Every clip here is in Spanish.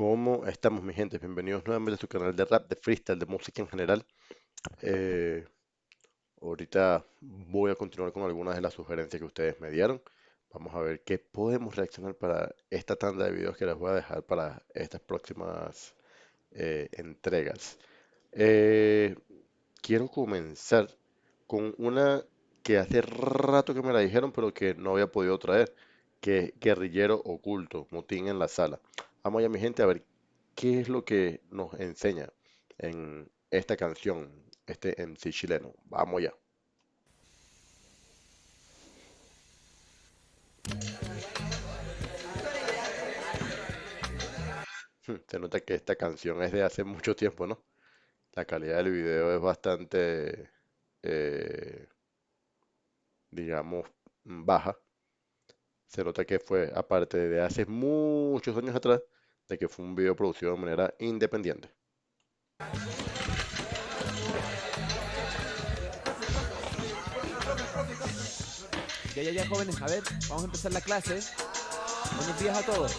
¿Cómo estamos, mi gente? Bienvenidos nuevamente a su canal de rap, de freestyle, de música en general. Eh, Ahorita voy a continuar con algunas de las sugerencias que ustedes me dieron. Vamos a ver qué podemos reaccionar para esta tanda de videos que les voy a dejar para estas próximas entregas. Eh, Quiero comenzar con una que hace rato que me la dijeron, pero que no había podido traer, que es Guerrillero Oculto, Motín en la Sala. Vamos ya, mi gente, a ver qué es lo que nos enseña en esta canción, este MC chileno. Vamos ya. Se nota que esta canción es de hace mucho tiempo, ¿no? La calidad del video es bastante, eh, digamos, baja. Se nota que fue, aparte de hace muchos años atrás, de que fue un video producido de manera independiente. Ya, jóvenes, a ver, vamos a empezar la clase. Buenos días a todos.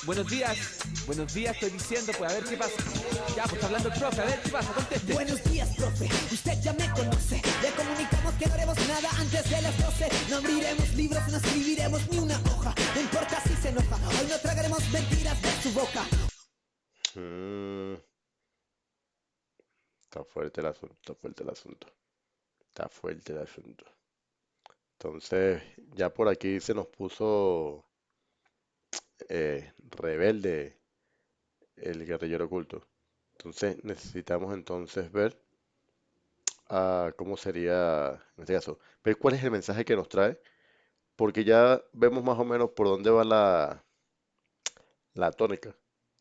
Buenos días, estoy diciendo, pues a ver qué pasa. Ya, pues está hablando el profe, a ver qué pasa, conteste. Buenos días, profe, usted ya me conoce. Le comunicamos que no haremos nada antes de las 12. No abriremos libros, no escribiremos ni una hoja. No importa si se enoja, hoy no tragaremos mentiras de su boca. Mm, Está fuerte el asunto, está fuerte el asunto, está fuerte el asunto. Entonces, ya por aquí se nos puso rebelde el guerrillero oculto. Entonces, necesitamos entonces ver cómo sería, en este caso, ver cuál es el mensaje que nos trae, porque ya vemos más o menos por dónde va la tónica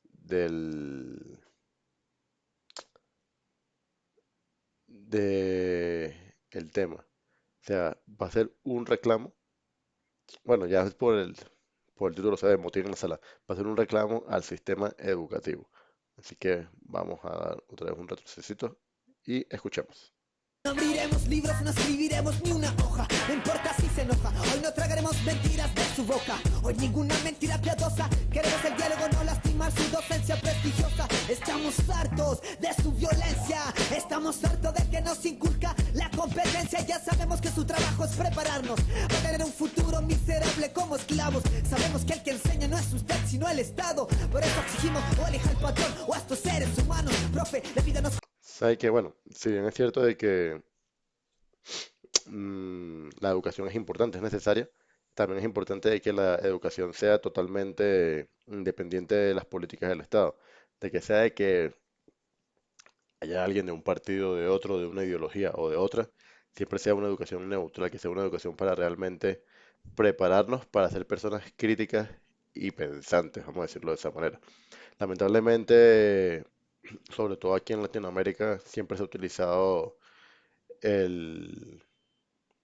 del, de el tema. O sea, va a ser un reclamo. Bueno, ya es por el título, se ve, motivo en la sala. Va a ser un reclamo al sistema educativo. Así que vamos a dar otra vez un retrocesito y escuchemos. No abriremos libros, no escribiremos ni una hoja. No importa si se enoja, hoy no tragaremos mentiras de su boca. Hoy ninguna mentira piadosa. Queremos el diálogo, no lastimar su docencia prestigiosa. Estamos hartos de su violencia. Estamos hartos de que nos inculca la competencia. Ya sabemos que su trabajo es prepararnos para tener un futuro miserable como esclavos. Sabemos que el que enseña no es usted, sino el Estado. Por eso exigimos o elija al patrón o a estos seres humanos. Profe, le pídanos. Sabe que, bueno, si bien es cierto de que la educación es importante, es necesaria, también es importante de que la educación sea totalmente independiente de las políticas del Estado, de que sea de que haya alguien de un partido, de otro, de una ideología o de otra, siempre sea una educación neutral, que sea una educación para realmente prepararnos para ser personas críticas y pensantes, vamos a decirlo de esa manera. Lamentablemente, sobre todo aquí en Latinoamérica, siempre se ha utilizado el,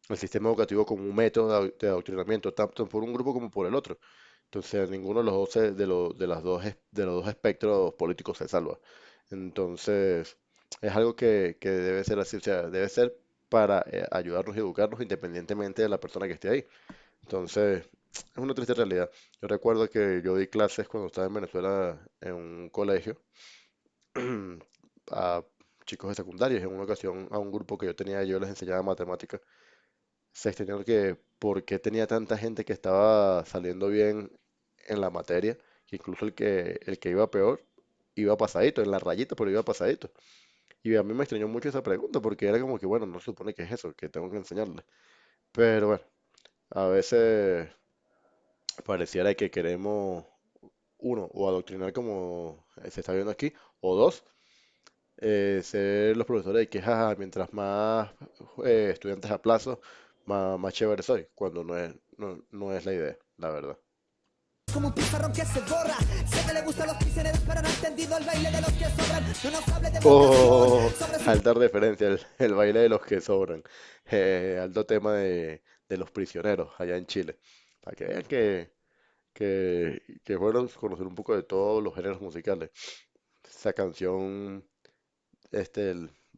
el sistema educativo como un método de adoctrinamiento, tanto por un grupo como por el otro. Entonces, ninguno de los dos, de los dos espectros políticos se salva. Entonces, es algo que debe ser así, o sea, debe ser para ayudarnos y educarnos independientemente de la persona que esté ahí. Entonces, es una triste realidad. Yo recuerdo que yo di clases cuando estaba en Venezuela en un colegio a chicos de secundaria. En una ocasión a un grupo que yo tenía, yo les enseñaba matemáticas. Se extrañaron que por qué tenía tanta gente que estaba saliendo bien en la materia, que incluso el que iba peor iba pasadito, en la rayita, pero iba pasadito. Y a mí me extrañó mucho esa pregunta, porque era como que, bueno, no se supone que es eso, que tengo que enseñarle. Pero bueno, a veces pareciera que queremos, uno, o adoctrinar como se está viendo aquí, o dos, ser los profesores de que, jaja, mientras más estudiantes aplazo, más chévere soy, cuando no es la idea, la verdad. Como un pizarrón que se borra. Sé que le gustan los prisioneros, pero no ha entendido el baile de los que sobran. No nos hable de votación Oh, sobre su. alta referencia, el baile de los que sobran. Alto tema de los prisioneros allá en Chile. Para que vean que bueno conocer un poco de todos los géneros musicales. Esa canción,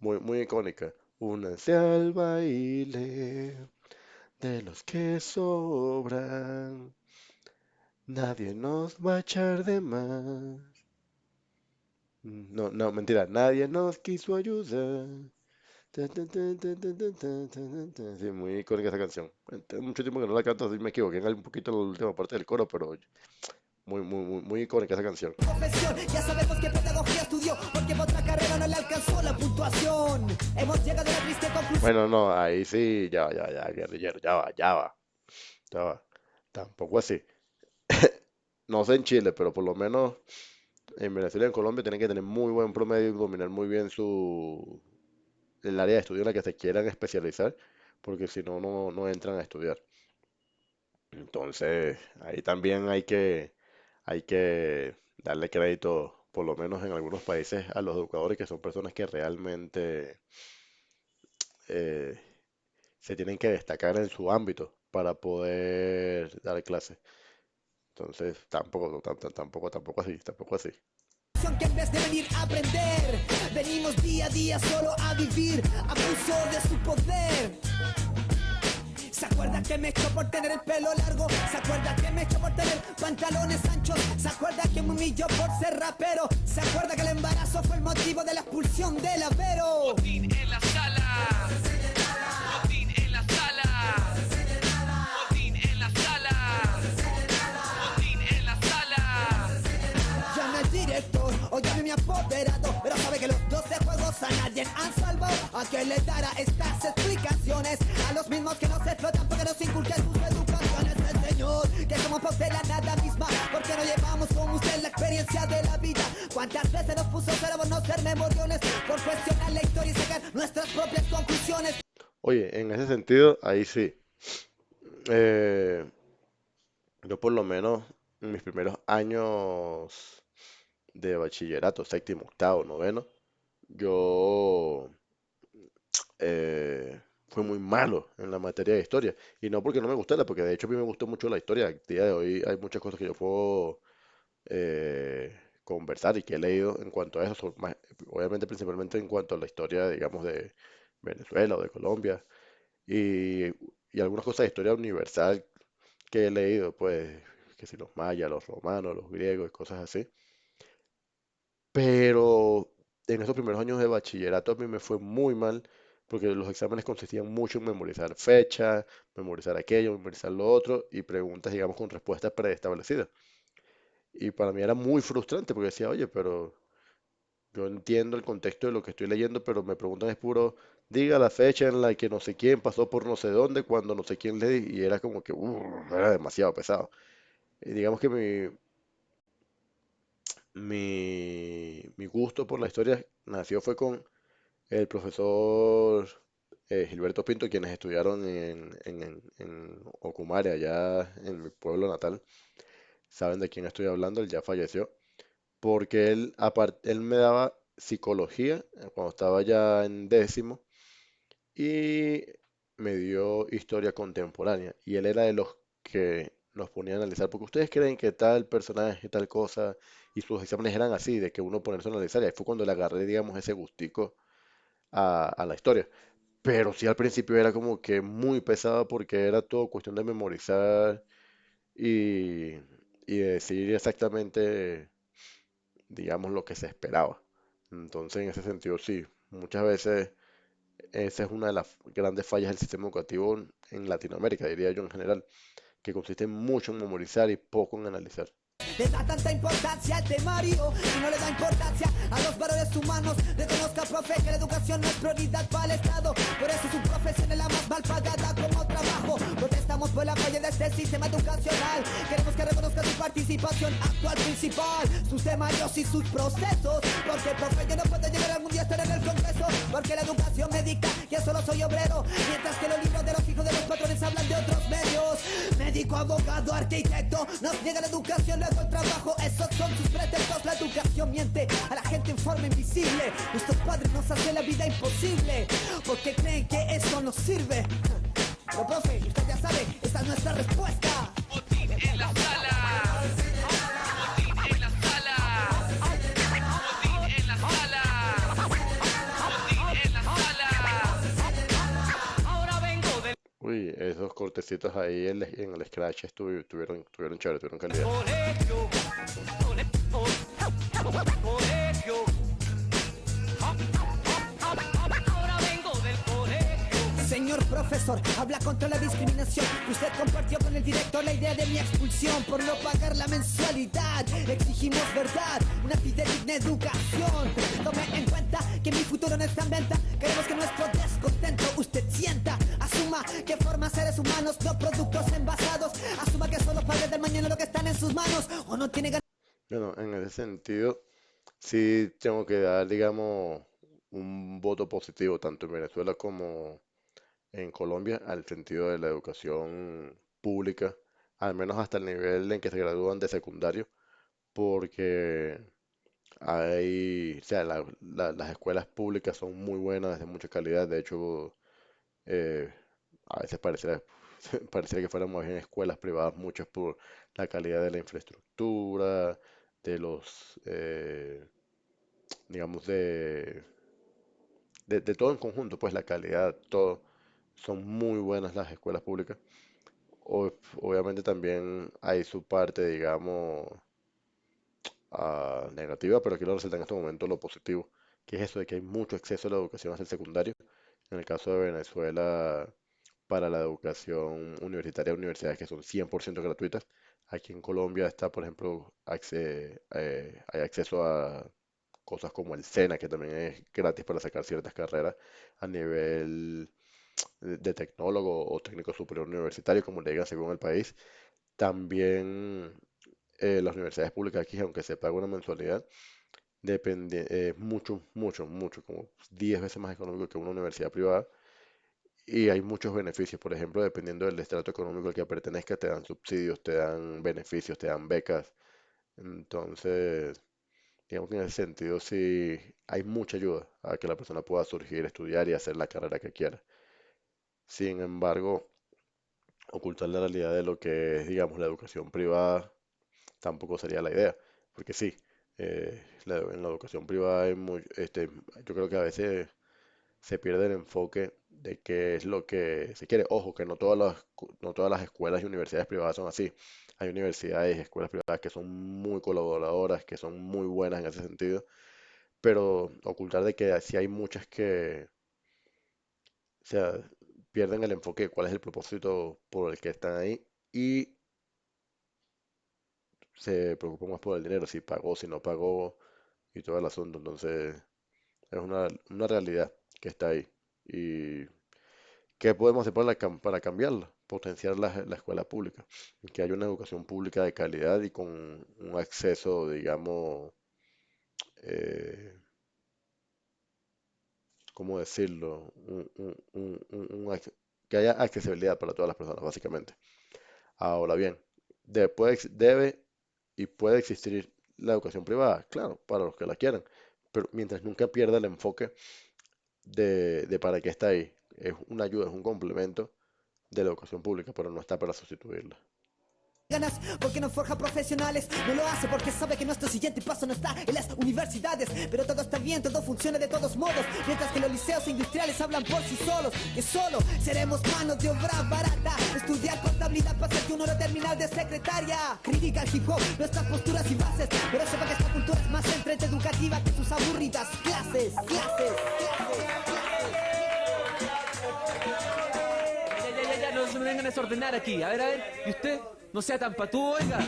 muy, muy icónica. Únanse al baile de los que sobran. Nadie nos va a echar de más. No, no, mentira, nadie nos quiso ayudar. Ta, ta, ta, ta, ta, ta, ta, ta, ta. Sí, muy icónica esa canción. Tengo mucho tiempo que no la canto, así me equivoqué en un poquito en la última parte del coro, pero muy icónica esa canción. Profesión, ya sabemos que pedagogía estudió, porque en otra carrera no le alcanzó la puntuación. Hemos llegado a la triste conclusión. Bueno, no, ahí sí, ya, guerrillero, ya va. Tampoco así. No sé en Chile, pero por lo menos en Venezuela y en Colombia tienen que tener muy buen promedio y dominar muy bien el área de estudio en la que se quieran especializar, porque si no, no entran a estudiar. Entonces, ahí también hay que darle crédito, por lo menos en algunos países, a los educadores que son personas que realmente eh, se tienen que destacar en su ámbito para poder dar clases. Entonces, tampoco así. Que en vez de venir a aprender, venimos día a día solo a vivir, abuso de su poder. ¿Se acuerda que me echó por tener el pelo largo? ¿Se acuerda que me echó por tener pantalones anchos? ¿Se acuerda que me humilló por ser rapero? ¿Se acuerda que el embarazo fue el motivo de la expulsión del Avero? Botín en la sala. Botín en la sala. Botín en la sala. Botín en la sala. Llame al director o llame a mi apoderado, pero sabe que los 12 juegos a nadie han salvado. A que le dará estas explicaciones a los mismos que nos explotan porque nos inculcan sus educaciones. El Señor, que somos por de la nada misma, porque no llevamos como usted la experiencia de la vida. ¿Cuántas veces nos puso cero por no ser memoriones, por cuestionar la historia y sacar nuestras propias conclusiones? Oye, en ese sentido, ahí sí. Eh, yo por lo menos en mis primeros años de bachillerato, séptimo, octavo, noveno, yo fui muy malo en la materia de historia. Y no porque no me gustara, porque de hecho a mí me gustó mucho la historia. Al día de hoy hay muchas cosas que yo puedo conversar y que he leído en cuanto a eso, obviamente principalmente en cuanto a la historia, digamos, de Venezuela o de Colombia y, y algunas cosas de historia universal que he leído, pues, que si los mayas, los romanos, los griegos y cosas así. Pero en esos primeros años de bachillerato a mí me fue muy mal porque los exámenes consistían mucho en memorizar fechas, memorizar aquello, memorizar lo otro y preguntas, digamos, con respuestas preestablecidas. Y para mí era muy frustrante porque decía, oye, pero yo entiendo el contexto de lo que estoy leyendo, pero me preguntan es puro, diga la fecha en la que no sé quién pasó por no sé dónde, cuando no sé quién le di, y era como que, era demasiado pesado. Y digamos que mi gusto por la historia nació fue con el profesor Gilberto Pinto, quienes estudiaron en Ocumare, allá en mi pueblo natal, saben de quién estoy hablando, él ya falleció, porque él me daba psicología cuando estaba ya en décimo y me dio historia contemporánea. Y él era de los que nos ponía a analizar, porque ustedes creen que tal personaje, tal cosa, y sus exámenes eran así, de que uno ponerse a analizar, y ahí fue cuando le agarré, digamos, ese gustico a la historia. Pero sí al principio era como que muy pesado porque era todo cuestión de memorizar y, y de decir exactamente, digamos, lo que se esperaba. Entonces, en ese sentido, sí, muchas veces esa es una de las grandes fallas del sistema educativo en Latinoamérica, diría yo en general, que consiste mucho en memorizar y poco en analizar. Le da tanta importancia al temario y no le da importancia a los valores humanos. Reconozca, profe, que la educación no es prioridad para el Estado. Por eso su profesión es la más mal pagada como trabajo. Protestamos por la falla de este sistema educacional. Queremos que reconozca su participación actual principal, sus temarios y sus procesos. Porque, profe, yo no puedo llegar algún día a estar en el Congreso, porque la educación me dicta que solo soy obrero, mientras que los libros de los hijos de los patrones hablan de otros medios. Médico, abogado, arquitecto, nos niega la educación, luego el trabajo, esos son sus pretextos. La educación miente a la gente en forma invisible. Nuestros padres nos hacen la vida imposible, porque creen que eso nos sirve. Pero profe, usted ya sabe, esta es nuestra respuesta. Botín en la sala. Botín en la sala. Botín en la sala. Botín en la sala. Ahora vengo del... Uy, esos cortecitos ahí en el Scratch tuvieron chévere, tuvieron calidad. Colegio, colegio. Ahora vengo del colegio. Señor profesor, habla contra la discriminación. Usted compartió con el director la idea de mi expulsión por no pagar la mensualidad. Exigimos verdad, una fidedigna educación. Tome en cuenta que mi futuro no está en venta. Queremos que nuestro descontento usted sienta. Asuma que forma seres humanos, no productos envasados. Asuma que son los padres del mañana lo que están en sus manos. O no tiene ganas. Bueno, en ese sentido, sí tengo que dar, digamos, un voto positivo tanto en Venezuela como en Colombia al sentido de la educación pública, al menos hasta el nivel en que se gradúan de secundario, porque o sea, las escuelas públicas son muy buenas, de mucha calidad. De hecho, eh, a veces pareciera que fuéramos en escuelas privadas, muchas por la calidad de la infraestructura, de digamos, de todo en conjunto, pues la calidad, todo. Son muy buenas las escuelas públicas. Obviamente también hay su parte, digamos, negativa, pero quiero resaltar en este momento lo positivo, que es eso de que hay mucho acceso a la educación hasta el secundario. En el caso de Venezuela, para la educación universitaria, universidades que son 100% gratuitas. Aquí en Colombia está, por ejemplo, hay acceso a cosas como el SENA, que también es gratis para sacar ciertas carreras a nivel de tecnólogo o técnico superior universitario, como le digan según el país. También las universidades públicas aquí, aunque se paga una mensualidad, mucho, como 10 veces más económico que una universidad privada. Y hay muchos beneficios, por ejemplo, dependiendo del estrato económico al que pertenezca, te dan subsidios, te dan beneficios, te dan becas. Entonces, digamos que en ese sentido sí hay mucha ayuda a que la persona pueda surgir, estudiar y hacer la carrera que quiera. Sin embargo, ocultar la realidad de lo que es, digamos, la educación privada tampoco sería la idea, porque sí, en la educación privada yo creo que a veces se pierde el enfoque de qué es lo que se quiere. Ojo, que no todas las escuelas y universidades privadas son así. Hay universidades y escuelas privadas que son muy colaboradoras, que son muy buenas en ese sentido, pero ocultar de que sí hay muchas que, o sea, pierden el enfoque de cuál es el propósito por el que están ahí y se preocupan más por el dinero, si pagó, si no pagó y todo el asunto. Entonces, es una realidad que está ahí. ¿Y qué podemos hacer para cambiarla? Potenciar la escuela pública, que haya una educación pública de calidad y con un acceso, digamos, eh, ¿cómo decirlo? Que haya accesibilidad para todas las personas, básicamente. Ahora bien, debe y puede existir la educación privada, claro, para los que la quieran, pero mientras nunca pierda el enfoque de para qué está ahí. Es una ayuda, es un complemento de la educación pública, pero no está para sustituirla. Ganas porque no forja profesionales, no lo hace porque sabe que nuestro siguiente paso no está en las universidades, pero todo está bien, todo funciona de todos modos, mientras que los liceos industriales hablan por sí solos, que solo seremos manos de obra barata, estudiar contabilidad para ser un oro terminal de secretaria, critica el hip hop, nuestras posturas y bases, pero sepa que esta cultura es más entrete educativa que sus aburridas clases. Ya, no se me vengan a desordenar aquí. A ver, ¿y usted? No sea tan patúo, oiga.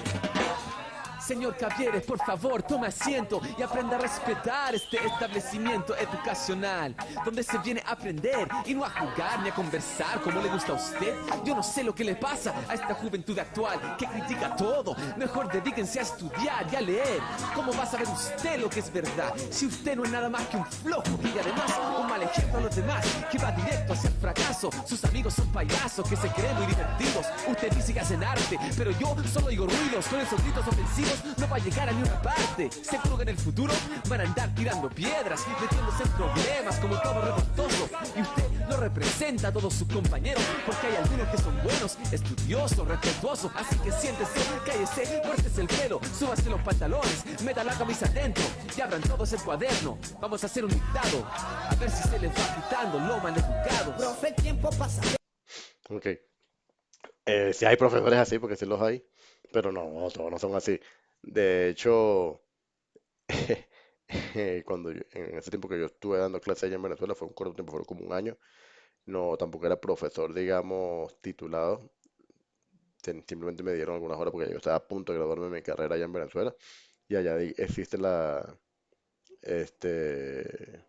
Señor Cavieres, por favor, tome asiento y aprenda a respetar este establecimiento educacional, donde se viene a aprender y no a jugar ni a conversar como le gusta a usted. Yo no sé lo que le pasa a esta juventud actual que critica todo. Mejor dedíquense a estudiar y a leer. ¿Cómo va a saber usted lo que es verdad si usted no es nada más que un flojo y además un mal ejemplo a los demás que va directo hacia el fracaso? Sus amigos son payasos que se creen muy divertidos. Usted dice que hacen arte, pero yo solo oigo ruidos con esos gritos ofensivos. No va a llegar a ninguna parte. Seguro que en el futuro van a andar tirando piedras, metiéndose en problemas como todo revoltoso. Y usted no representa a todos sus compañeros, porque hay algunos que son buenos, estudiosos, respetuosos. Así que siéntese, cállese, córtese el pelo, súbase los pantalones, meta la camisa adentro y abran todos el cuaderno. Vamos a hacer un dictado, a ver si se les va quitando lo mal educados. Profe, el tiempo pasa. Ok, Sí hay profesores así, porque sí los hay, pero no, todos no son así. De hecho, en ese tiempo que yo estuve dando clases allá en Venezuela, fue un corto tiempo, fue como un año, no, tampoco era profesor, digamos, titulado, simplemente me dieron algunas horas porque yo estaba a punto de graduarme de mi carrera allá en Venezuela, y allá existe este,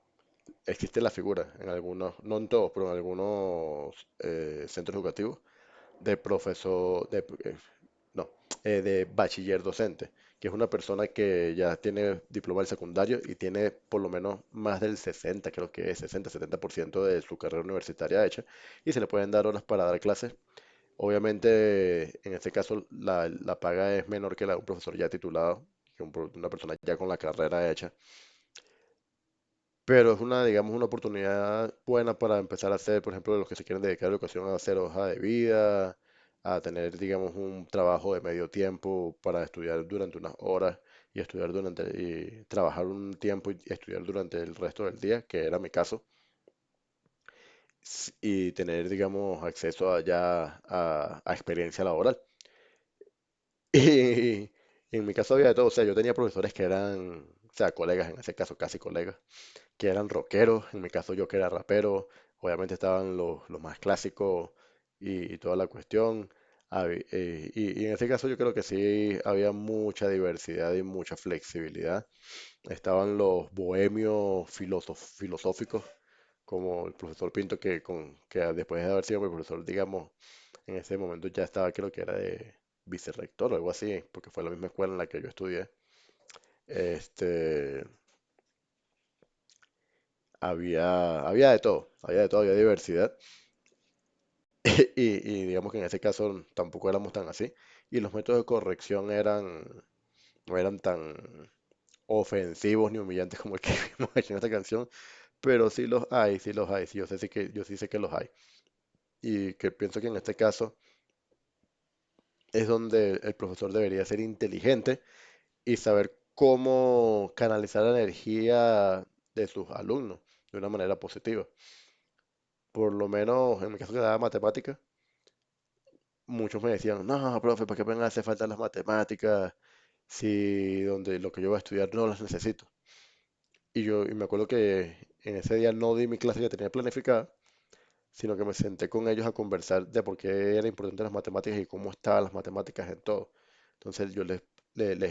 existe la figura en algunos, no en todos, pero en algunos centros educativos de profesor, no, de bachiller docente, que es una persona que ya tiene diploma del secundario y tiene por lo menos más del 60, creo que es 60-70% de su carrera universitaria hecha, y se le pueden dar horas para dar clases. Obviamente, en este caso, la paga es menor que la de un profesor ya titulado, que una persona ya con la carrera hecha. Pero es una, digamos, una oportunidad buena para empezar a hacer, por ejemplo, los que se quieren dedicar a la educación, a hacer hoja de vida, a tener, digamos, un trabajo de medio tiempo para estudiar durante unas horas y estudiar y trabajar un tiempo y estudiar durante el resto del día, que era mi caso, y tener, digamos, acceso a experiencia laboral. Y en mi caso había de todo, o sea, yo tenía profesores que eran, o sea, colegas, en ese caso casi colegas que eran rockeros, en mi caso yo que era rapero, obviamente estaban los más clásicos y toda la cuestión. Y en ese caso yo creo que sí había mucha diversidad y mucha flexibilidad. Estaban los bohemios filosóficos, como el profesor Pinto, que después de haber sido mi profesor, digamos, en ese momento ya estaba, creo que era de vicerrector o algo así, porque fue la misma escuela en la que yo estudié. Este, había de todo, había diversidad. Y digamos que en ese caso tampoco éramos tan así. Y los métodos de corrección no eran tan ofensivos ni humillantes como el que vimos hecho en esta canción, pero sí los hay, sí los hay. Sí, yo sí sé que los hay. Y que pienso que en este caso es donde el profesor debería ser inteligente y saber cómo canalizar la energía de sus alumnos de una manera positiva. Por lo menos en mi caso que daba matemáticas, muchos me decían, no, profe, ¿para qué me hace falta las matemáticas si donde lo que yo voy a estudiar no las necesito? Y me acuerdo que en ese día no di mi clase que tenía planificada, sino que me senté con ellos a conversar de por qué era importante las matemáticas y cómo estaban las matemáticas en todo. Entonces yo les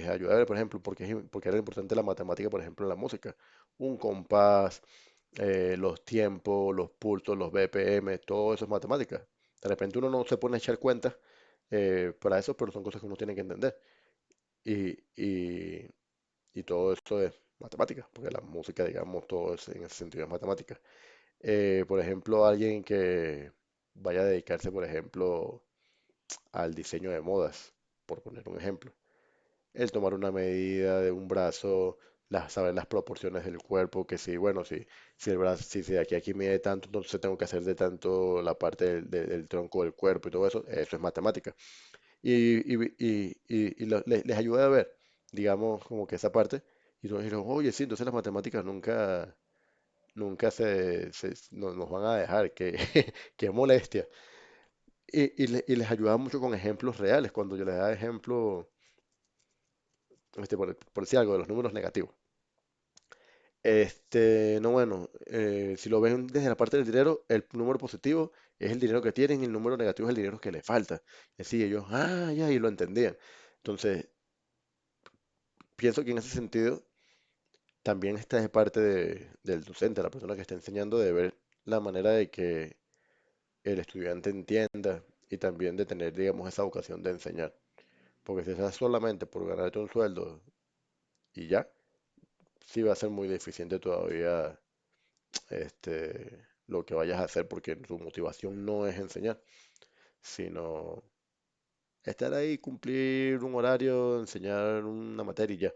ayudé a ver, por ejemplo, por qué era importante la matemática, por ejemplo, en la música. Un compás, los tiempos, los pulsos, los BPM, todo eso es matemática. De repente uno no se pone a echar cuentas para eso, pero son cosas que uno tiene que entender. Y, y, y todo eso es matemática, porque la música, digamos, todo es, en ese sentido es matemática. Por ejemplo, alguien que vaya a dedicarse, por ejemplo, al diseño de modas, por poner un ejemplo. El tomar una medida de un brazo, saber las proporciones del cuerpo, que si, bueno, si el brazo, si de aquí a aquí mide tanto, entonces tengo que hacer de tanto la parte del tronco del cuerpo y todo eso es matemática. Les ayuda a ver, digamos, como que esa parte, y todos dijeron, oye, sí, entonces las matemáticas nunca nos van a dejar, que, qué molestia. Y les ayudaba mucho con ejemplos reales, cuando yo les daba ejemplos, por decir algo, de los números negativos. No, bueno, si lo ven desde la parte del dinero, el número positivo es el dinero que tienen y el número negativo es el dinero que les falta. Y así ellos, ya, y lo entendían. Entonces, pienso que en ese sentido también está de parte del docente, la persona que está enseñando, de ver la manera de que el estudiante entienda y también de tener, digamos, esa vocación de enseñar. Porque si es solamente por ganarte un sueldo y ya, sí va a ser muy deficiente todavía lo que vayas a hacer porque su motivación no es enseñar, sino estar ahí, cumplir un horario, enseñar una materia y ya.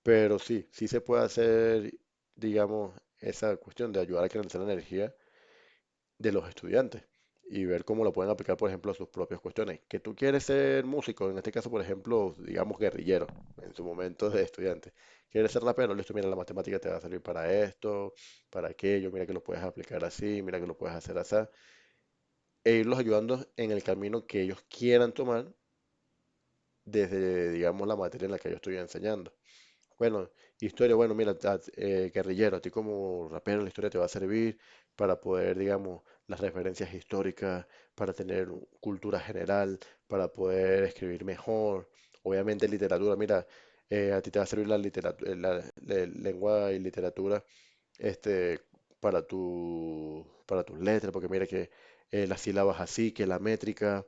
Pero sí, sí se puede hacer, digamos, esa cuestión de ayudar a canalizar la energía de los estudiantes y ver cómo lo pueden aplicar, por ejemplo, a sus propias cuestiones. Que tú quieres ser músico, en este caso, por ejemplo, digamos guerrillero, en su momento de estudiante. Quieres ser rapero, listo, mira, la matemática te va a servir para esto, para aquello, mira que lo puedes aplicar así, mira que lo puedes hacer así. e irlos ayudando en el camino que ellos quieran tomar desde, digamos, la materia en la que yo estoy enseñando. Bueno, historia, bueno, mira, guerrillero, a ti como rapero la historia te va a servir para poder, digamos, las referencias históricas, para tener cultura general, para poder escribir mejor. Obviamente literatura, mira, a ti te va a servir la literatura, la lengua y literatura, este, para tus letras, porque mira que las sílabas así, que la métrica,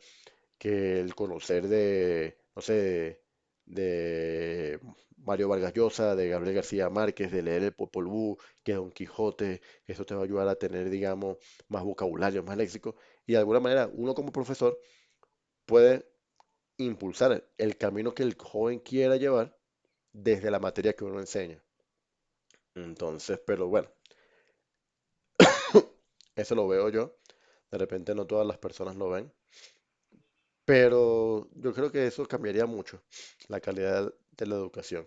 que el conocer de, no sé, de Mario Vargas Llosa, de Gabriel García Márquez, de leer el Popol Vuh, que es Don Quijote, eso te va a ayudar a tener, digamos, más vocabulario, más léxico, y de alguna manera uno como profesor puede impulsar el camino que el joven quiera llevar desde la materia que uno enseña. Entonces, pero bueno, eso lo veo yo. De repente no todas las personas lo ven, pero yo creo que eso cambiaría mucho la calidad de la educación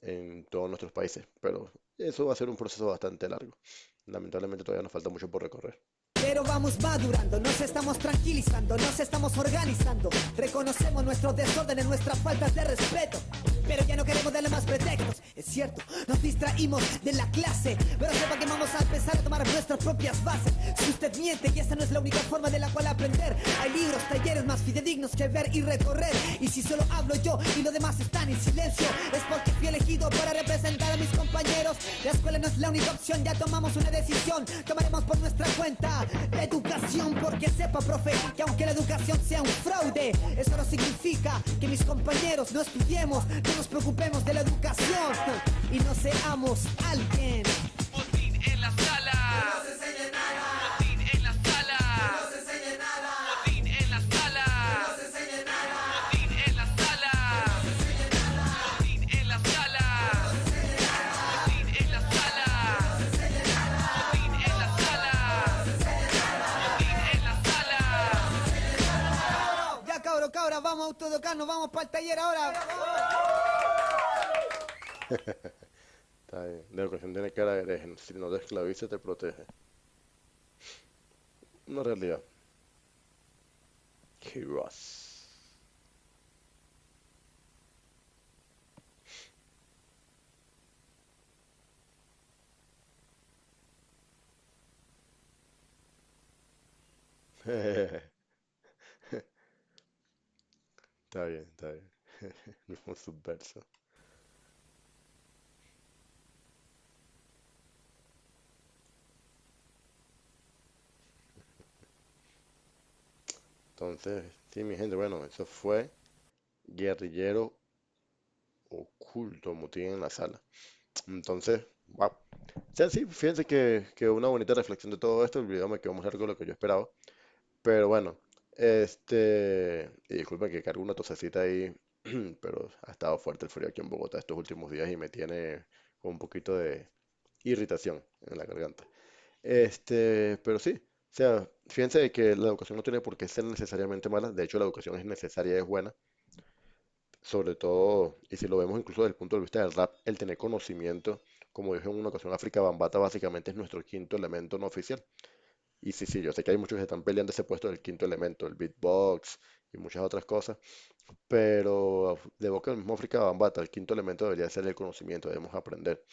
en todos nuestros países. Pero eso va a ser un proceso bastante largo. Lamentablemente todavía nos falta mucho por recorrer. Pero vamos madurando, nos estamos tranquilizando, nos estamos organizando. Reconocemos nuestros desórdenes, nuestras faltas de respeto. Pero ya no queremos darle más pretextos. Es cierto, nos distraímos de la clase. Pero sepa que vamos a empezar a tomar nuestras propias bases. Si usted miente y esta no es la única forma de la cual aprender, hay libros, talleres más fidedignos que ver y recorrer. Y si solo hablo yo y los demás están en silencio, es porque fui elegido para representar a mis compañeros. La escuela no es la única opción, ya tomamos una decisión. Tomaremos por nuestra cuenta la educación, porque sepa, profe, que aunque la educación sea un fraude, eso no significa que mis compañeros no estudiemos, no nos preocupemos de la educación y no seamos alguien. Motín en la sala. Que no se enseñe nada. Motín en la sala. Que no se enseñe nada. Motín en la sala. Que no se enseñe nada. Motín en la sala. Motín en la sala. Motín en la sala. Motín en la sala. Motín en la sala. Ya cabra, vamos a autoeducarnos, vamos para el taller ahora. Está bien. La educación tiene cara de hereje. Si no te esclaviza, te protege. Una realidad. Quirós. Está bien, está bien. Mismo subverso. Entonces, sí, mi gente, bueno, eso fue guerrillero oculto, motín en la sala. Entonces, wow. O sea, sí, fíjense que una bonita reflexión de todo esto. El video me quedó más largo de lo que yo esperaba. Pero bueno, y disculpen que cargo una tosecita ahí, pero ha estado fuerte el frío aquí en Bogotá estos últimos días y me tiene con un poquito de irritación en la garganta. Pero sí, o sea, fíjense de que la educación no tiene por qué ser necesariamente mala. De hecho, la educación es necesaria y es buena. Sobre todo, y si lo vemos incluso desde el punto de vista del rap, el tener conocimiento, como dije en una ocasión, África Bambata básicamente es nuestro quinto elemento no oficial. Y sí, sí, yo sé que hay muchos que están peleando ese puesto del quinto elemento, el beatbox y muchas otras cosas, pero de boca del mismo África Bambata, el quinto elemento debería ser el conocimiento, debemos aprender.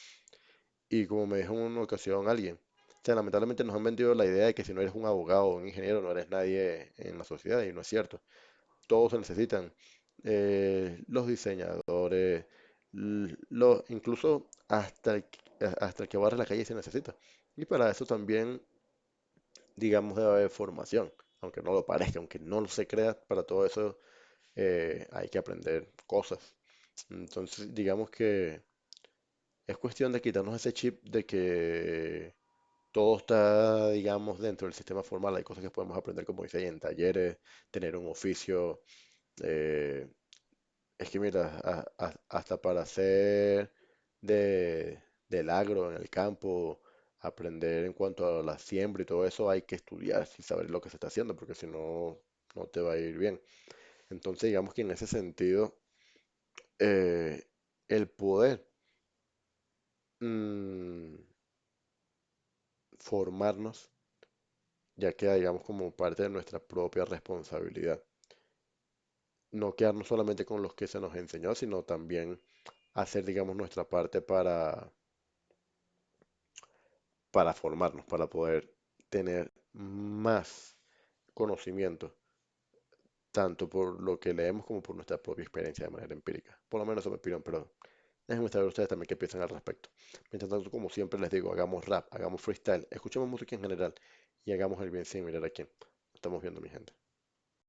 Y como me dijo en una ocasión alguien, o sea, lamentablemente nos han vendido la idea de que si no eres un abogado o un ingeniero no eres nadie en la sociedad y no es cierto. Todos se necesitan. Los diseñadores, incluso hasta el que barre la calle se necesita. Y para eso también, digamos, debe haber formación, aunque no lo parezca, aunque no lo se crea, para todo eso hay que aprender cosas. Entonces, digamos que es cuestión de quitarnos ese chip de que todo está, digamos, dentro del sistema formal. Hay cosas que podemos aprender, como dice ahí, en talleres, tener un oficio. eh, Es que mira, hasta para hacer del agro en el campo, aprender en cuanto a la siembra y todo eso, hay que estudiar y saber lo que se está haciendo, porque si no, no te va a ir bien. Entonces, digamos que en ese sentido, eh, el poder mm, formarnos ya queda, digamos, como parte de nuestra propia responsabilidad. No quedarnos solamente con los que se nos enseñó, sino también hacer, digamos, nuestra parte para formarnos, para poder tener más conocimiento, tanto por lo que leemos como por nuestra propia experiencia de manera empírica. Por lo menos eso es mi opinión, pero déjenme saber ustedes también qué piensan al respecto. Mientras tanto, como siempre les digo, hagamos rap, hagamos freestyle, escuchemos música en general y hagamos el bien sin mirar a quién. Nos estamos viendo, mi gente.